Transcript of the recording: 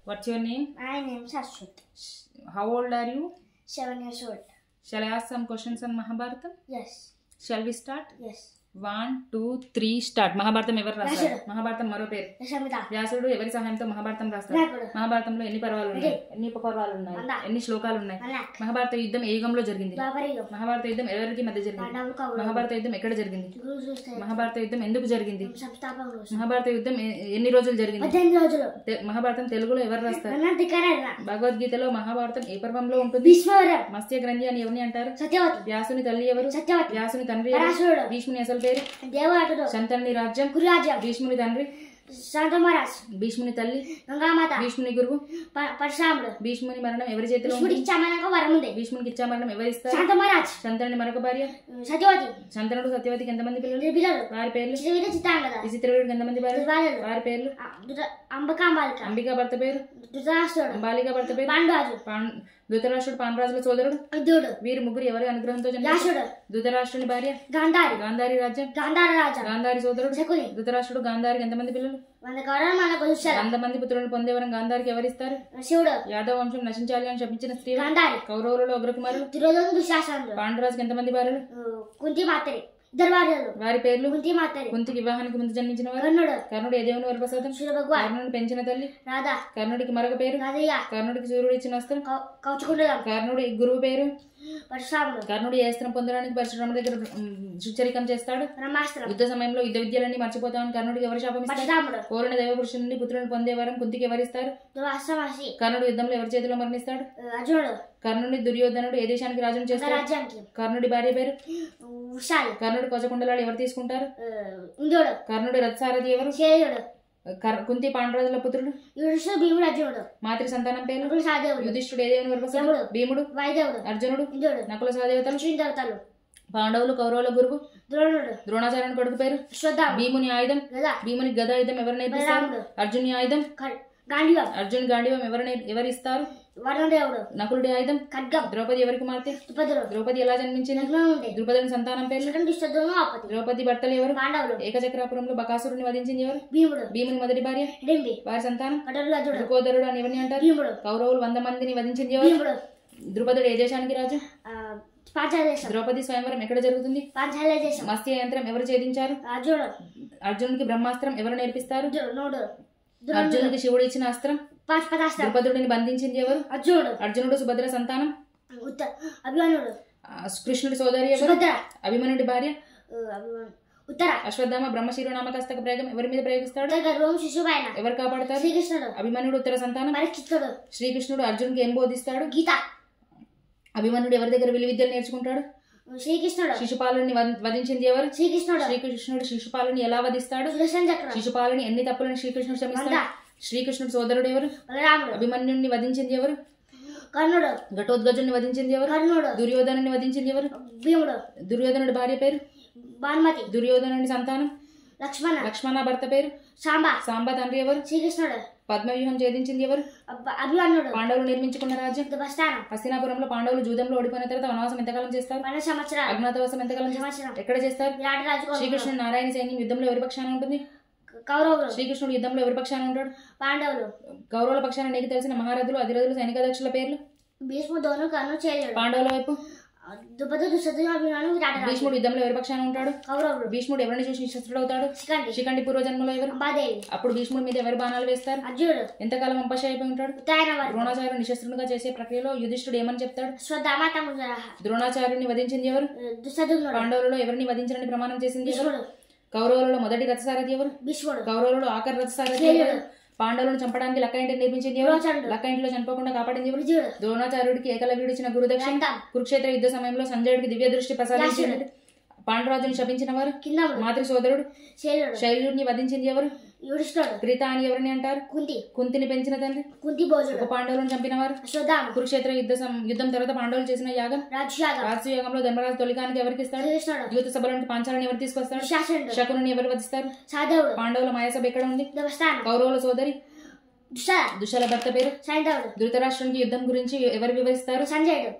What's your name? My name is Ashwat. How old are you? 7 years old. Shall I ask some questions on Mahabharata? Yes. Shall we start? Yes. 1, 2, 3 start. Mahabharatam ఎవరు రాస్తారు? మహాభారతం మరో పేరు వ్యాసుడు. ఎవరి సహాయంతో మహాభారతం రాస్తారు? మహాభారతంలో ఎన్ని పర్వాలు ఉన్నాయి? ఎన్ని ఉపపర్వాలు ఉన్నాయి? ఎన్ని శ్లోకాలు ఉన్నాయి? మహాభారత యుద్ధం ఏ యుగంలో జరిగింది? మహాభారత యుద్ధం ఎవరికి మధ్య జరిగింది? మహాభారత యుద్ధం ఎక్కడ జరిగింది? మహాభారత యుద్ధం ఎందుకు జరిగింది? మహాభారత యుద్ధం ఎన్ని రోజులు జరిగింది? మహాభారతం తెలుగులో ఎవరు రాస్తారు? భగవద్గీతలో మహాభారతం ఏ పర్వంలో ఉంటుంది? మత్స్య గ్రంథి అని ఎవరిని అంటారు? వ్యాసుని తల్లి ఎవరు? వ్యాసుని తండ్రి ఎవరు? భీష్ముని అసలు పేరు? శంతనుని రాజ్యం? భీష్ముని తండ్రి భీష్ముని తల్లి భీష్ముని గురువు భీష్ముని మరణం ఎవరి చేతిలో? భీష్మునికి ఇచ్చా మరణం ఎవరిస్తారు? శంతనుని మరొక భార్య శంతనుడు. సత్యవతికి ఎంతమంది పిల్లలు? వారి పేర్లు? విచిత్రవీరుడికి ఎంతమంది భార్యలు? వారి పేర్లు? అంబికా భర్త పేరు? బాలిక భర్త పేరు? ధృతరాష్ట్రుడు పాండరాజుల సోదరుడు. వీరు ముగ్గురు ఎవరి అనుగ్రహంతో జన్మించారు? ధృతరాష్ట్రుని భార్య గాంధారి రాజ్యం. గాంధారి సోదరుడు ధృతరాష్ట్రుడు. గాంధారికి ఎంతమంది పిల్లలు? 100 మంది పుత్రులను పొందేవరం గాంధారికి ఎవరిస్తారు? యాదవ వంశం నశించాలి అని శపించిన స్త్రీ కౌరవులలో అగ్రకుమారులు. పాండరాజుకి ఎంతమంది భార్యలు? వారి పేర్లు? కుంతికి వివాహానికి ముందు జన్మించిన వారు. కర్ణుడు ఏ దేవుని వరప్రసాదం? కర్ణుడిని పెంచిన తల్లి కర్ణుడికి మరొక పేరు? కర్ణుడికి సూర్యుడు ఇచ్చిన వస్త్రం. కర్ణుడి గురువు పేరు? కర్ణుడు ఏ అస్త్రం పొందడానికి పరశురాముడి దగ్గర సుచరికం చేస్తాడు? యుద్ధ సమయంలో యుద్ధ విద్యలన్నీ మర్చిపోతామని కర్ణుడికి ఎవరు శాపమిస్తారు? కోరిన దైవ పురుషుల నుండి పుత్రులను పొందేవారం కుంతికి ఎవరిస్తారు? కర్ణుడు యుద్ధంలో ఎవరి చేతిలో మరణిస్తాడు? కర్ణుడి దుర్యోధనుడు ఏ దేశానికి రాజును చేస్తాడు? కర్ణుడి భార్య పేరు? కర్ణుడి కొచకుండలాలు ఎవరు తీసుకుంటారు? కర్ణుడి రథసారథి ఎవరు? కుంతి పాండరాజుల పుత్రుడు? మాతృ సంతానం పేరు? యుధిష్ఠుడు ఏ దేవుని వరప్రసాదం? భీముడు. అర్జునుడు. నకుల సహదేవతలు. పాండవులు. కౌరవుల గురువు? ద్రోణాచార్యుని కొడుకు పేరు? భీముని ఆయుధం? భీముని గదాయుధం ఎవరు నేర్పిస్తారు? అర్జుని ఆయుధం? అర్జున్ గాంధీవం ఎవరిస్తారు? నకులుడి ఆయుధం? ద్రౌపది ఎవరికి కుమార్తె? ద్రౌపది ఎలా జన్మించింది? ద్రుపదుని సంతానం పేరు? ద్రౌపది భర్తలు ఎవరు? ఏకచక్రాపురంలో బకాసురుని వధించింది ఎవరు? భీముని మొదటి భార్య? వారి సంతానం? ద్రుకోదరుడు అని ఎవరిని అంటారు? కౌరవులు 100 మందిని వధించింది ఎవరు? ద్రుపదుడు ఏ దేశానికి రాజు? ద్రౌపది స్వయంవరం ఎక్కడ జరుగుతుంది? మత్స్య యంత్రం ఎవరు ఛేదించారు? అర్జునుడికి బ్రహ్మాస్త్రం ఎవరు నేర్పిస్తారు? అర్జునుడికి శివుడు ఇచ్చిన అస్త్రం? ద్రుపదుడిని బంధించింది ఎవరు? అర్జునుడు. సుభద్ర సంతానం? కృష్ణుడి సోదరి ఎవరు? అభిమన్యుడి భార్య? అశ్వత్థామ బ్రహ్మశిరోనామకస్తక ప్రయోగం ఎవరి మీద ప్రయోగిస్తాడు? ఎవరు కాపాడతారు? అభిమన్యుడు ఉత్తర సంతానం? శ్రీకృష్ణుడు అర్జునుడికి ఏం బోధిస్తాడు? అభిమన్యుడు ఎవరి దగ్గర విలువిద్యలు నేర్చుకుంటాడు? శిశుపాలుని వధించింది ఎవరు? శ్రీకృష్ణుడు శిశుపాలుని ఎలా వధిస్తాడు? శిశుపాలుని ఎన్ని తప్పులను శ్రీకృష్ణుడు క్షమిస్తాడు? శ్రీకృష్ణుడు సోదరుడు ఎవరు? అభిమన్యుడిని వధించింది ఎవరు? ఘటోద్గజుని వధించింది ఎవరు? దుర్యోధనుని వధించింది ఎవరు? దుర్యోధనుడి భార్య పేరు? దుర్యోధనుని సంతానం? లక్ష్మణ భర్త పేరు? సాంబ తండ్రి ఎవరు? పద్మవ్యూహం ఛేదించింది ఎవరు? పాండవులు నిర్మించుకున్న రాజ్యం? హస్తినాపురంలో పాండవులు జూదంలో ఓడిపోయిన తర్వాత వనవాసం ఎంతకాలం చేస్తారు? అజ్ఞాతవాసం ఎంతకాలం చేస్తారు? ఎక్కడ చేస్తారు? శ్రీకృష్ణుడు నారాయణ సైన్యం యుద్ధంలో ఎవరి పక్షాన ఉంటుంది? శ్రీకృష్ణుడు యుద్ధంలో ఎవరి పక్షాన ఉంటాడు? కౌరవుల పక్షాన నీకు తెలిసిన మహారథులు, అధిరథులు, సైనికాధ్యక్షుల పేర్లు? పాండవుల వైపు? భీష్ముడు యుద్ధంలో ఎవరి పక్షాన ఉంటాడు? భీష్ముడు ఎవరిని చూసి నిశస్త్రుడు అవుతాడు? శిఖండి పూర్వజన్మలో ఎవరు? అప్పుడు భీష్ముడి మీద ఎవరు బాణాలు వేస్తారు? ఎంతకాలం అంపశ అయిపోయి ఉంటాడు? ద్రోణాచార్యుడు నిశస్త్రునిగా చేసే ప్రక్రియలో యుధిష్ఠుడు ఏమని చెప్తాడు? ద్రోణాచార్యుని వధించింది ఎవరు? పాండవులలో ఎవరిని వధించాలని ప్రమాణం చేసింది ఎవరు? కౌరవులలో మొదటి రథసారథి ఎవరు? కౌరవులలో ఆఖరి రథసారథి ఎవరు? పాండవులను చంపడానికి లక్క ఇంటిని నిర్మించింది ఎవరు? లక్క ఇంటిలో చనిపోకుండా కాపాడింది ఎవరు? ద్రోణాచార్యుడికి ఏకలవ్యుడు ఇచ్చిన గురుదక్షిణ? కురుక్షేత్ర యుద్ధ సమయంలో సంజయుడికి దివ్య దృష్టి ప్రసాదించింది పాండురాజుని శపించిన వారు? మాతృ సోదరుడు? శైల్యుడిని వధించింది ఎవరు? క్రీత అని ఎవరిని అంటారు? కుంతిని పెంచిన తండ్రి? ఒక పాండవులను చంపిన వారు? కురుక్షేత్ర యుద్ధం తర్వాత పాండవులు చేసిన యాగం? రాజయాగంలో ధర్మరాజు తొలికానికి ఎవరికి ఇస్తాడు? యూత సభలోని పాంచాలని ఎవరు తీసుకొస్తాడు? శకునుని ఎవరు వధిస్తారు? పాండవుల మాయాసభ ఎక్కడ ఉంది? కౌరవుల సోదరి దుషల భర్త పేరు? ధృతరాష్ట్రునికి యుద్ధం గురించి ఎవరు వివరిస్తారు? సంజయుడు.